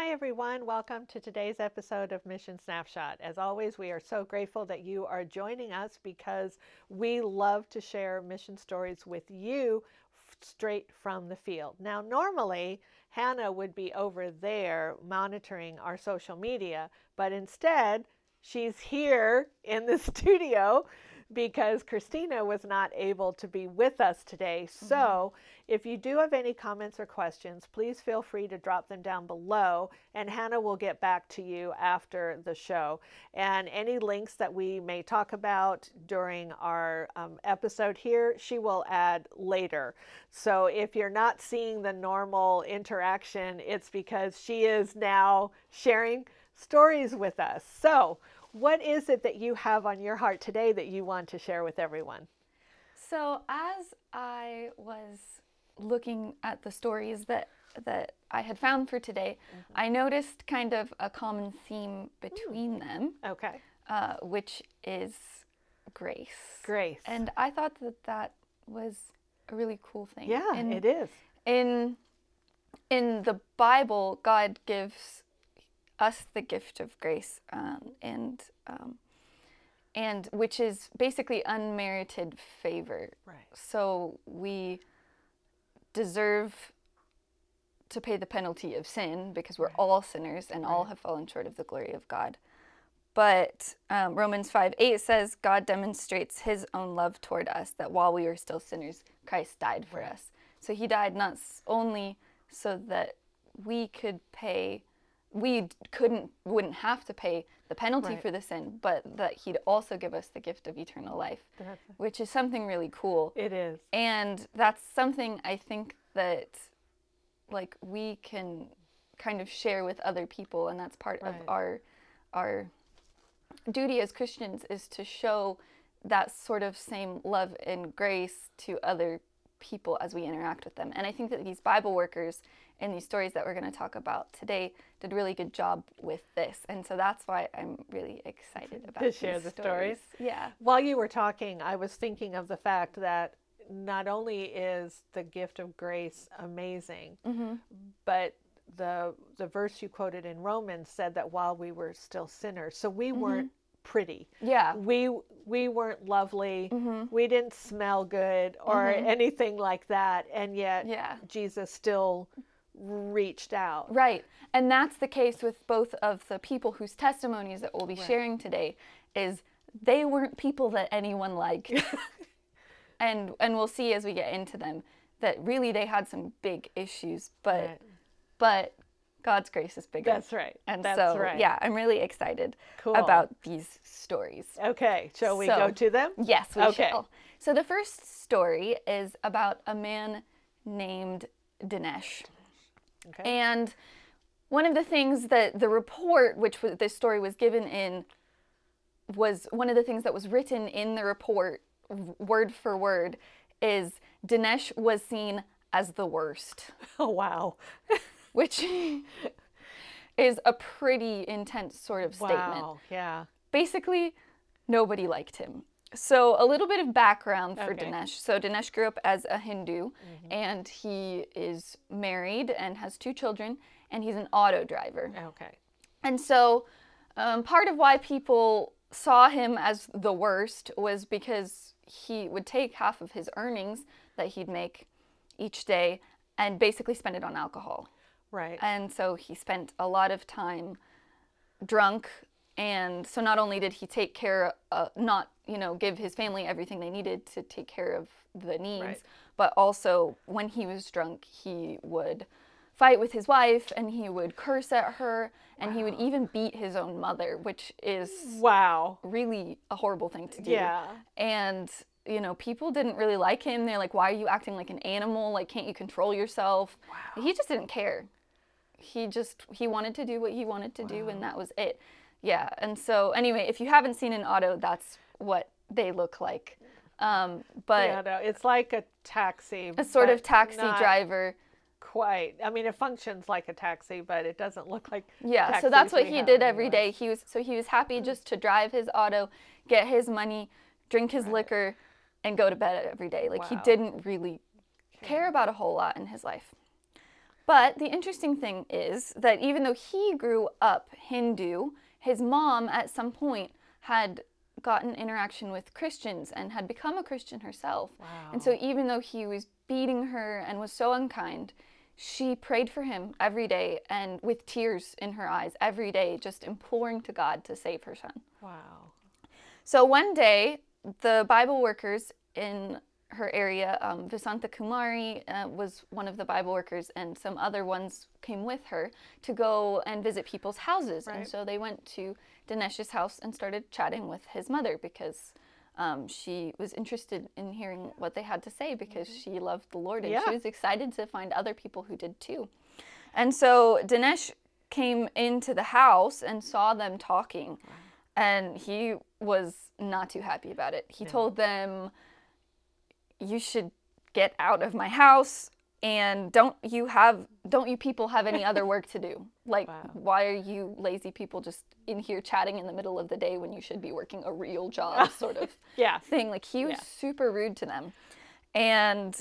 Hi everyone, welcome to today's episode of Mission Snapshot. As always, we are so grateful that you are joining us because we love to share mission stories with you straight from the field. Now, normally, Hannah would be over there monitoring our social media, but instead, she's here in the studio because Christina was not able to be with us today. So if you do have any comments or questions, please feel free to drop them down below, and Hannah will get back to you after the show. And any links that we may talk about during our episode here, she will add later. So if you're not seeing the normal interaction, it's because she is now sharing stories with us. So what is it that you have on your heart today that you want to share with everyone? So as I was looking at the stories that I had found for today, I noticed kind of a common theme between them. Okay. Which is grace. Grace. And I thought that was a really cool thing. Yeah, it is. In the Bible, God gives us the gift of grace, and which is basically unmerited favor. Right. So we deserve to pay the penalty of sin because we're all sinners and all have fallen short of the glory of God. But Romans 5:8 says God demonstrates his own love toward us, that while we were still sinners, Christ died for us. So he died not only so that we could pay, wouldn't have to pay the penalty for the sin, but that he'd also give us the gift of eternal life, which is something really cool. It is. And that's something I think that like we can kind of share with other people, and that's part of our duty as Christians, is to show that sort of same love and grace to other people as we interact with them. And I think that these Bible workers in these stories that we're going to talk about today did a really good job with this. And so that's why I'm really excited about to share the stories. Yeah. While you were talking, I was thinking of the fact that not only is the gift of grace amazing, but the verse you quoted in Romans said that while we were still sinners, so we weren't pretty. Yeah. We weren't lovely. We didn't smell good or anything like that. And yet Jesus still reached out. Right. And that's the case with both of the people whose testimonies that we'll be sharing today, is they weren't people that anyone liked. and we'll see as we get into them that really they had some big issues, but God's grace is bigger. That's right. And that's so, right. Yeah, I'm really excited about these stories. Okay, shall we go to them? Yes, we shall. So the first story is about a man named Devesh. Okay. And one of the things that the report, which this story was given in, was one of the things that was written in the report, word for word, is Devesh was seen as the worst. Oh, wow. Which is a pretty intense sort of statement. Wow, yeah. Basically, nobody liked him. So a little bit of background for Devesh. So Devesh grew up as a Hindu, and he is married and has 2 children, and he's an auto driver. Okay. And so part of why people saw him as the worst was because he would take half of his earnings that he'd make each day and basically spend it on alcohol. Right. And so he spent a lot of time drunk. And so not only did he take care of, give his family everything they needed to take care of the needs, but also when he was drunk, he would fight with his wife and he would curse at her and he would even beat his own mother, which is really a horrible thing to do. Yeah. And people didn't really like him. They're like, why are you acting like an animal? Like, can't you control yourself? Wow. He just didn't care. He wanted to do what he wanted to do, and that was it. Yeah, and so anyway, if you haven't seen an auto, that's what they look like. But yeah, no, it's like a taxi. A sort of taxi driver. Quite. I mean, it functions like a taxi, but it doesn't look like yeah, so that's what he did every day. He was happy just to drive his auto, get his money, drink his liquor, and go to bed every day. Like he didn't really care about a whole lot in his life. But the interesting thing is that even though he grew up Hindu, his mom at some point had gotten interaction with Christians and had become a Christian herself. Wow. And so even though he was beating her and was so unkind, she prayed for him every day and with tears in her eyes every day, just imploring to God to save her son. Wow. So one day, the Bible workers in her area, Vasanta Kumari was one of the Bible workers, and some other ones came with her to go and visit people's houses. Right. And so they went to Dinesh's house and started chatting with his mother because she was interested in hearing what they had to say because she loved the Lord and she was excited to find other people who did too. And so Dinesh came into the house and saw them talking, and he was not too happy about it. He told them, "You should get out of my house, and don't you people have any other work to do? Like, why are you lazy people just in here chatting in the middle of the day when you should be working a real job," sort of thing. Like, he was super rude to them. And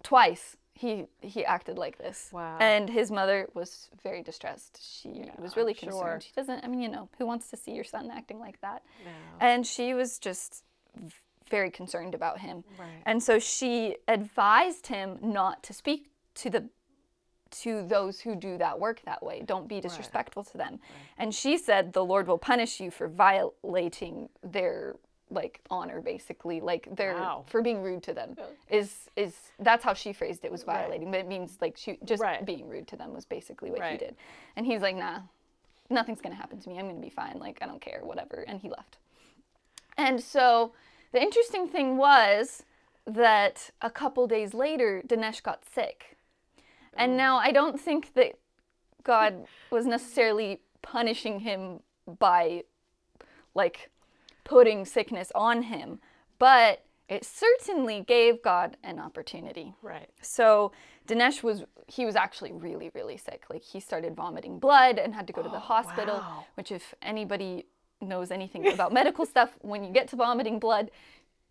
twice he acted like this. Wow. And his mother was very distressed. She was really concerned. She doesn't, I mean, you know, who wants to see your son acting like that? No. And she was just very concerned about him. Right. And so she advised him not to speak to those who do that work that way. Don't be disrespectful to them. And she said, the Lord will punish you for violating their honor, basically, for being rude to them. Is that's how she phrased it, was violating, but it means she just being rude to them was basically what he did. And he's like, nah, nothing's gonna happen to me. I'm gonna be fine. I don't care, whatever. And he left. And so the interesting thing was that a couple days later, Dinesh got sick. And now I don't think that God was necessarily punishing him by putting sickness on him, but it certainly gave God an opportunity. Right. So Dinesh was actually really, really sick. He started vomiting blood and had to go to the hospital, which, if anybody knows anything about medical stuff, when you get to vomiting blood,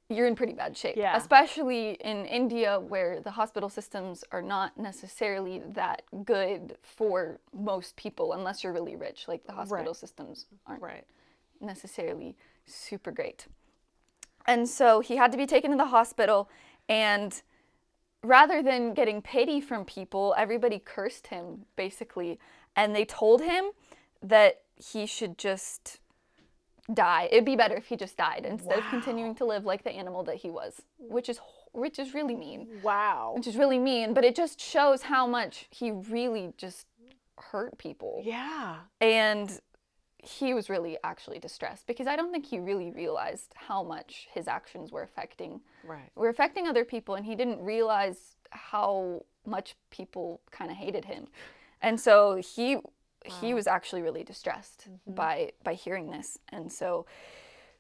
you're in pretty bad shape. Yeah. Especially in India, where the hospital systems are not necessarily that good for most people, unless you're really rich. The hospital systems aren't necessarily super great. And so he had to be taken to the hospital, and rather than getting pity from people, everybody cursed him, basically. And they told him that he should just die. It'd be better if he just died instead of continuing to live like the animal that he was, which is really mean. Wow. Which is really mean, but it just shows how much he really just hurt people. Yeah. And he was really actually distressed because I don't think he really realized how much his actions were affecting other people, and he didn't realize how much people kind of hated him. And so he was actually really distressed by hearing this. And so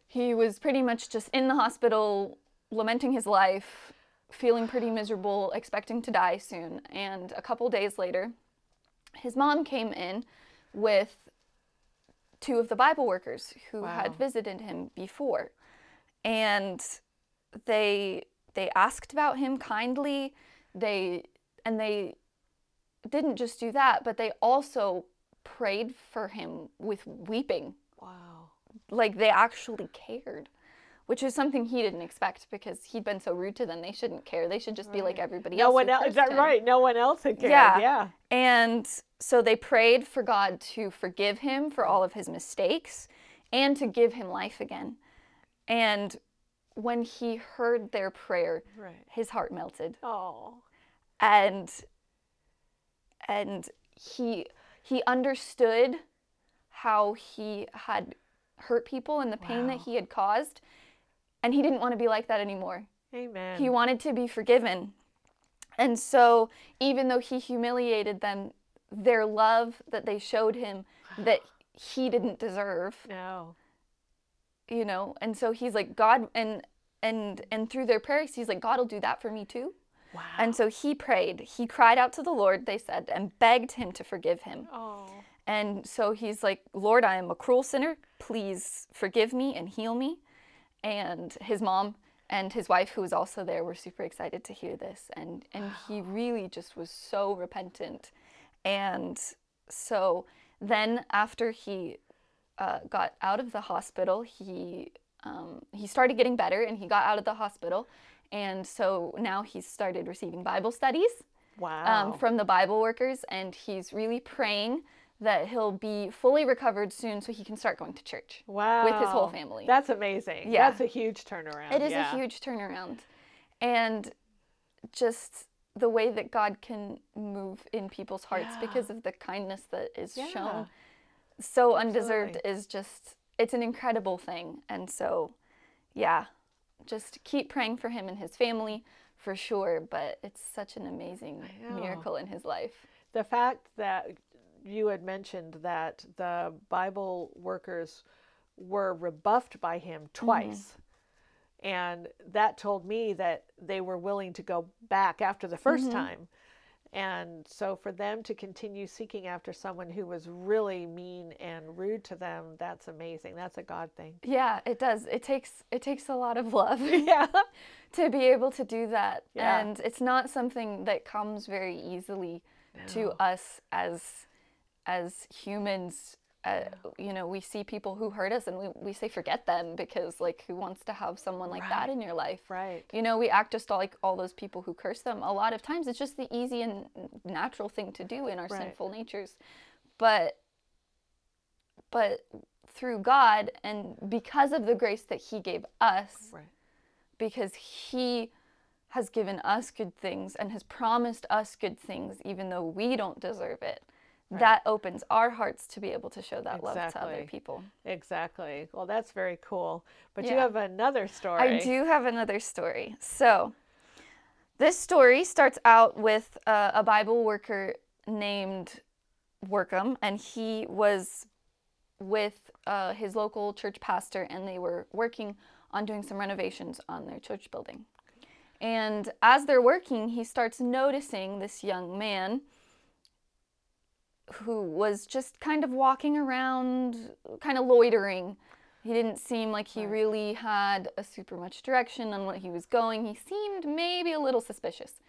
he was pretty much just in the hospital, lamenting his life, feeling pretty miserable, expecting to die soon. And a couple days later, his mom came in with two of the Bible workers who had visited him before. And they asked about him kindly. They didn't just do that, but they also prayed for him with weeping. Wow. They actually cared, which is something he didn't expect because he'd been so rude to them. They shouldn't care. They should just be like everybody else. No one else. Is that right? No one else had cared. Yeah. And so they prayed for God to forgive him for all of his mistakes and to give him life again. And when he heard their prayer, his heart melted. Oh. And he understood how he had hurt people and the pain that he had caused, and he didn't want to be like that anymore. Amen. He wanted to be forgiven. And so even though he humiliated them, their love that they showed him that he didn't deserve. No. You know, and so he's like, God, and through their prayers, he's like, God will do that for me too. Wow. And so he prayed. He cried out to the Lord, they said, and begged him to forgive him. Oh. And so he's like, Lord, I am a cruel sinner. Please forgive me and heal me. And his mom and his wife, who was also there, were super excited to hear this. And he really just was so repentant. And so then after he got out of the hospital, he started getting better, and he got out of the hospital. And so now he's started receiving Bible studies from the Bible workers, and he's really praying that he'll be fully recovered soon so he can start going to church with his whole family. That's amazing. Yeah. That's a huge turnaround. It is a huge turnaround. And just the way that God can move in people's hearts because of the kindness that is shown, so undeserved, is just, it's an incredible thing. And so, just keep praying for him and his family for sure, but it's such an amazing miracle in his life. The fact that you had mentioned that the Bible workers were rebuffed by him twice. And that told me that they were willing to go back after the first time. And so for them to continue seeking after someone who was really mean and rude to them, that's amazing. That's a God thing. Yeah, it does. It takes a lot of love to be able to do that. And it's not something that comes very easily to us as humans. You know, we see people who hurt us and we say forget them, because like, who wants to have someone like that in your life? You know, we act just like all those people who curse them. A lot of times it's just the easy and natural thing to do in our sinful natures. But through God, and because of the grace that he gave us, because he has given us good things and has promised us good things even though we don't deserve it, that opens our hearts to be able to show that love to other people. Exactly. Well, that's very cool. But you have another story. I do have another story. So this story starts out with a Bible worker named Workham, and he was with his local church pastor, and they were working on doing some renovations on their church building. And as they're working, he starts noticing this young man who was just kind of walking around, kind of loitering. He didn't seem like he really had a super much direction on what he was going. He seemed maybe a little suspicious.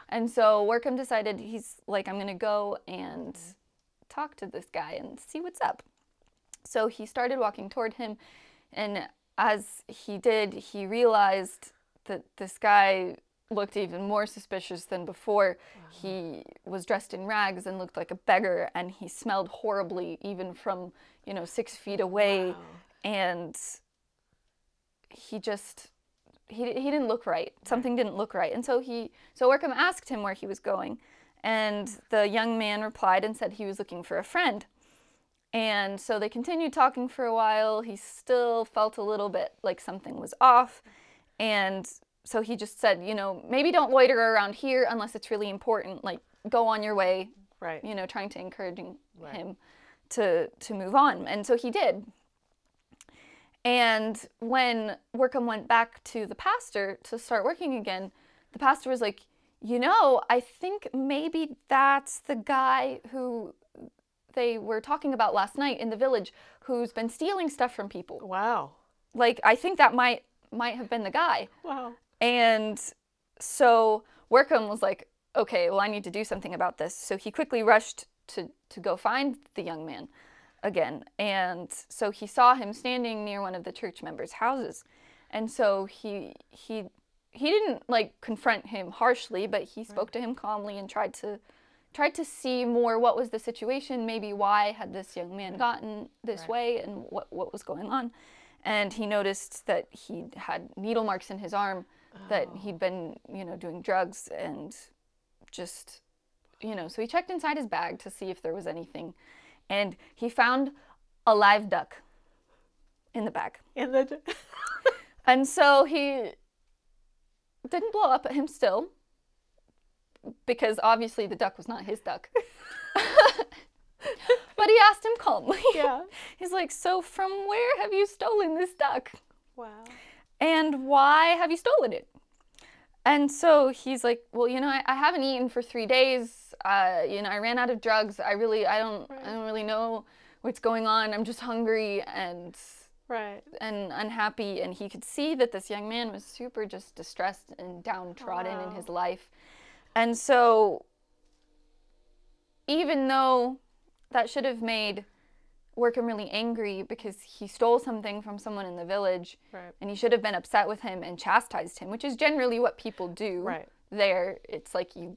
And so Workham decided, he's like, I'm going to go and talk to this guy and see what's up. So he started walking toward him, and as he did, he realized that this guy looked even more suspicious than before. He was dressed in rags and looked like a beggar, and he smelled horribly even from, 6 feet away. And he didn't look right. Something didn't look right. And so Workham asked him where he was going, and the young man replied and said he was looking for a friend. And so they continued talking for a while. He still felt a little bit like something was off, and so he just said, maybe don't loiter around here unless it's really important. Like, go on your way. Trying to encourage him to move on. And so he did. And when Workham went back to the pastor to start working again, the pastor was like, I think maybe that's the guy who they were talking about last night in the village, who's been stealing stuff from people. Wow. Like, I think that might have been the guy. Wow. And so Workham was like, okay, well, I need to do something about this. So he quickly rushed to go find the young man again. And so he saw him standing near one of the church members' houses. And so he didn't like confront him harshly, but he spoke to him calmly and tried to see more what was the situation, maybe why had this young man gotten this way, and what was going on. And he noticed that he had needle marks in his arm, that he'd been, doing drugs, and just, so he checked inside his bag to see if there was anything, and he found a live duck in the bag. And so he didn't blow up at him still, because obviously the duck was not his duck. But he asked him calmly. He's like, so from where have you stolen this duck? Wow. And why have you stolen it? And so he's like, well, I haven't eaten for 3 days. I ran out of drugs. I don't really know what's going on. I'm just hungry. And Right. and unhappy, and he could see that this young man was super just distressed and downtrodden in his life. And so even though that should have made Workham really angry because he stole something from someone in the village, right. and he should have been upset with him and chastised him, which is generally what people do. Right. There, it's like you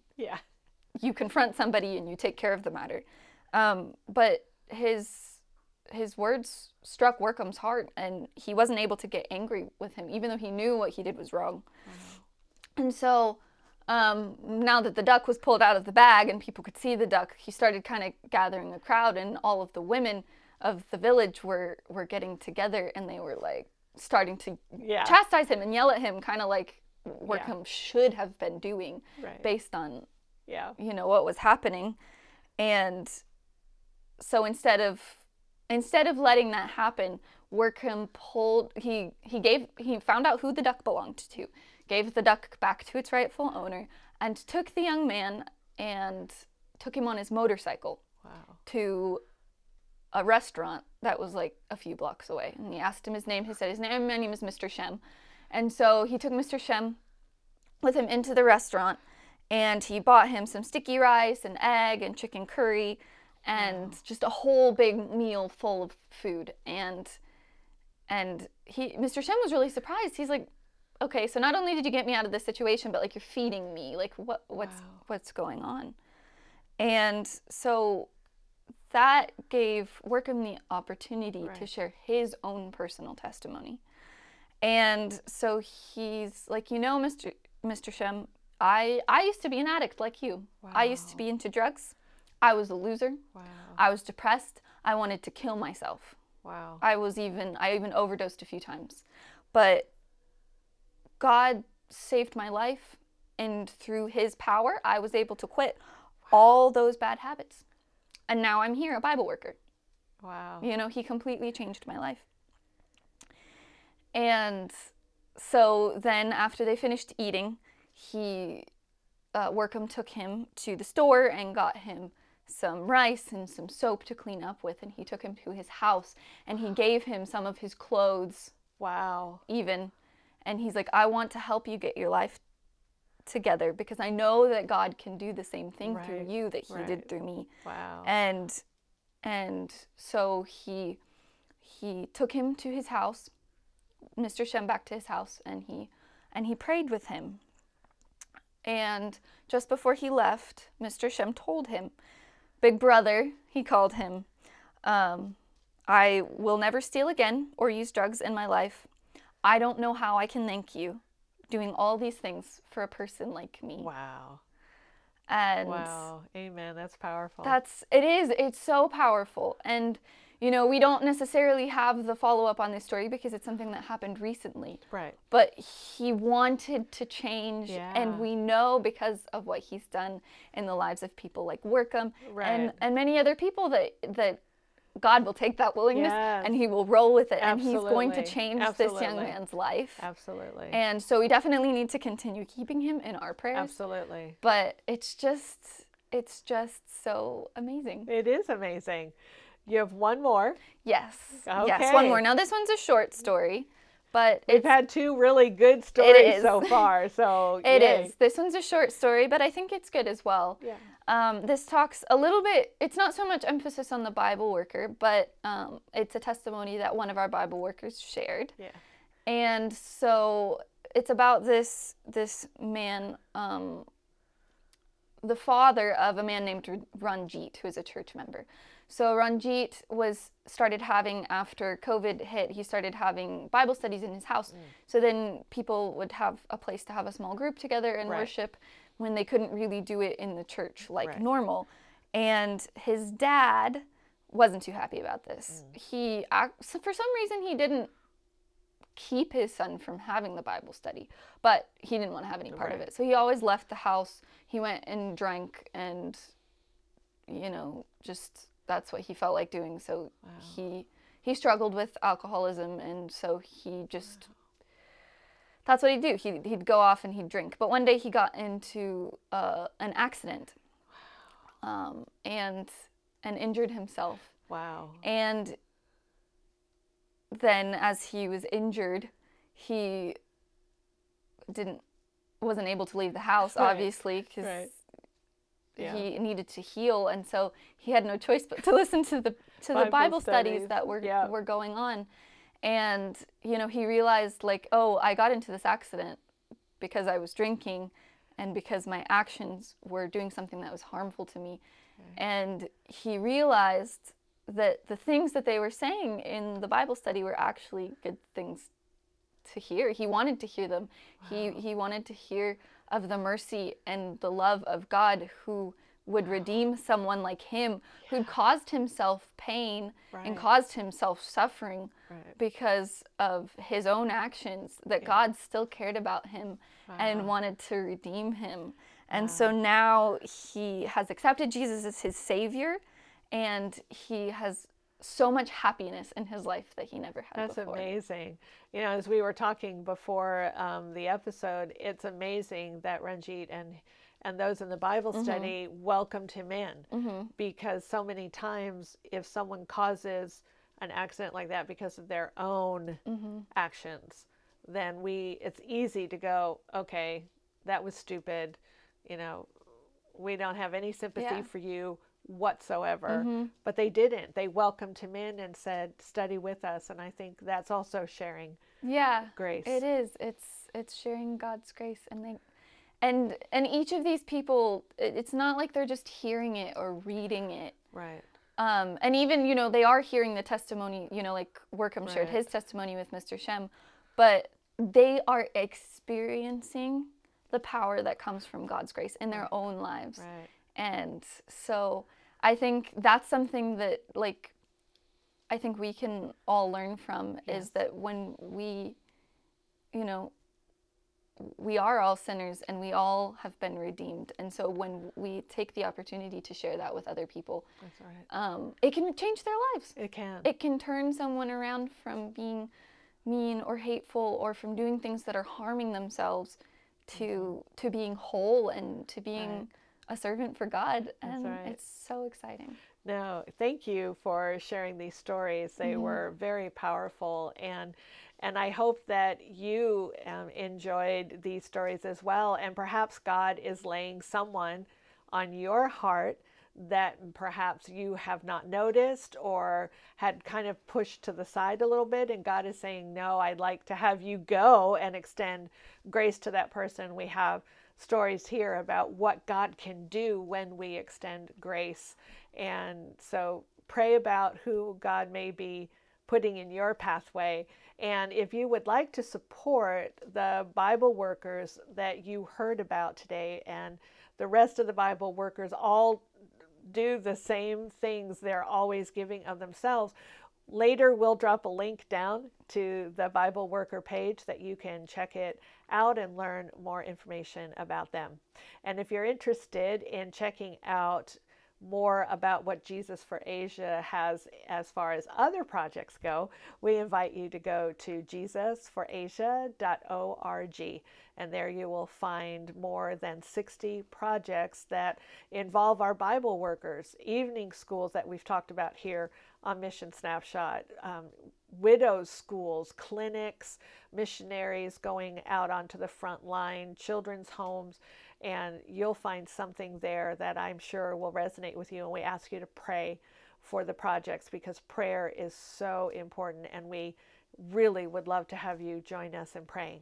confront somebody and you take care of the matter. But his words struck Workham's heart, and he wasn't able to get angry with him, even though he knew what he did was wrong. And so now that the duck was pulled out of the bag and people could see the duck, he started kind of gathering a crowd, and all of the women of the village were getting together, and they were like starting to chastise him and yell at him, kind of like Workham should have been doing, based on what was happening. And so instead of letting that happen, Workham he found out who the duck belonged to, gave the duck back to its rightful owner, and took the young man and took him on his motorcycle to a restaurant that was like a few blocks away. And he asked him his name. He said, my name is Mr. Shem. And so he took Mr. Shem with him into the restaurant, and he bought him some sticky rice and egg and chicken curry and just a whole big meal full of food. And Mr. Shem was really surprised. He's like, okay, so not only did you get me out of this situation, but like you're feeding me. Like what's going on? And so that gave Workham the opportunity to share his own personal testimony. And so he's like, Mr. Shem, I used to be an addict like you. I used to be into drugs. I was a loser. I was depressed. I wanted to kill myself. I even overdosed a few times. But God saved my life, and through his power, I was able to quit all those bad habits. And now I'm here, a Bible worker. He completely changed my life. And so then after they finished eating, Workham took him to the store and got him some rice and some soap to clean up with, and he took him to his house, and he gave him some of his clothes. Even. And he's like, I want to help you get your life together because I know that God can do the same thing through you that he did through me. And so he took him to his house, Mr. Shem back to his house, and he prayed with him. And just before he left, Mr. Shem told him, Big brother, he called him, I will never steal again or use drugs in my life. I don't know how I can thank you doing all these things for a person like me. And amen. That's powerful. It's so powerful. And we don't necessarily have the follow-up on this story because it's something that happened recently. But he wanted to change, and we know because of what he's done in the lives of people like Workham and many other people that God will take that willingness and he will roll with it. And he's going to change this young man's life. And so we definitely need to continue keeping him in our prayers. But it's just so amazing. It is amazing. You have one more. Yes. Yes, one more. Now this one's a short story, but we've had two really good stories so far. So it is. This one's a short story, but I think it's good as well. This talks a little bit, it's not so much emphasis on the Bible worker, but it's a testimony that one of our Bible workers shared. And so it's about this man, the father of a man named Ranjit, who is a church member. So Ranjit started having, after COVID hit, he started having Bible studies in his house. So then people would have a place to have a small group together and worship when they couldn't really do it in the church like normal. And his dad wasn't too happy about this. So for some reason, he didn't keep his son from having the Bible study, but he didn't want to have any part of it. So he always left the house. He went and drank, and just that's what he felt like doing. So he struggled with alcoholism, and so he just that's what he'd do. He'd go off and he'd drink. But one day he got into an accident and injured himself. And then as he was injured, he wasn't able to leave the house, obviously, because he needed to heal, and so he had no choice but to listen to the Bible studies that were going on. And he realized, like, oh, I got into this accident because I was drinking and because my actions were doing something that was harmful to me. And he realized that the things that they were saying in the Bible study were actually good things to hear. He wanted to hear them. Wow. He wanted to hear of the mercy and the love of God, who would redeem someone like him, who'd caused himself pain and caused himself suffering because of his own actions, that God still cared about him and wanted to redeem him. And so now he has accepted Jesus as his Savior, and he has so much happiness in his life that he never had before. That's amazing. As we were talking before the episode, it's amazing that Ranjit and those in the Bible study welcomed him in, because so many times if someone causes an accident like that because of their own actions, then it's easy to go, okay, that was stupid. We don't have any sympathy for you whatsoever. But they didn't. They welcomed him in and said, study with us. And I think that's also sharing grace. It is. It's sharing God's grace. And each of these people, it's not like they're just hearing it or reading it. Right. And even, they are hearing the testimony, like Workham shared his testimony with Mr. Shem, but they are experiencing the power that comes from God's grace in their own lives. Right. And so I think that's something that, like, I think we can all learn from, is that when we are all sinners and we all have been redeemed. And so when we take the opportunity to share that with other people, that's right. It can change their lives. It can. It can turn someone around from being mean or hateful or from doing things that are harming themselves to being whole and to being a servant for God. And it's so exciting. No, thank you for sharing these stories. They were very powerful, and I hope that you enjoyed these stories as well. And perhaps God is laying someone on your heart that perhaps you have not noticed or had kind of pushed to the side a little bit, and God is saying, no, I'd like to have you go and extend grace to that person. We have stories here about what God can do when we extend grace. And so pray about who God may be putting in your pathway. And if you would like to support the Bible workers that you heard about today, and the rest of the Bible workers all do the same things, they're always giving of themselves. Later, we'll drop a link down to the Bible Worker page that you can check it out and learn more information about them. And if you're interested in checking out more about what Jesus for Asia has as far as other projects go, we invite you to go to jesusforasia.org, and there you will find more than 60 projects that involve our Bible workers, evening schools that we've talked about here on Mission Snapshot, widows' schools, clinics, missionaries going out onto the front line, children's homes, and you'll find something there that I'm sure will resonate with you. And we ask you to pray for the projects, because prayer is so important, and we really would love to have you join us in praying.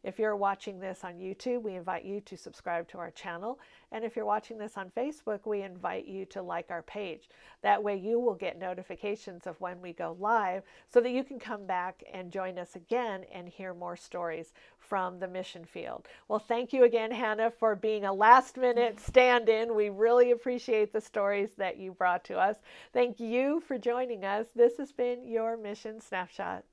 If you're watching this on YouTube, we invite you to subscribe to our channel. And if you're watching this on Facebook, we invite you to like our page. That way you will get notifications of when we go live, so that you can come back and join us again and hear more stories from the mission field. Well, thank you again, Hannah, for being a last-minute stand-in. We really appreciate the stories that you brought to us. Thank you for joining us. This has been your Mission Snapshot.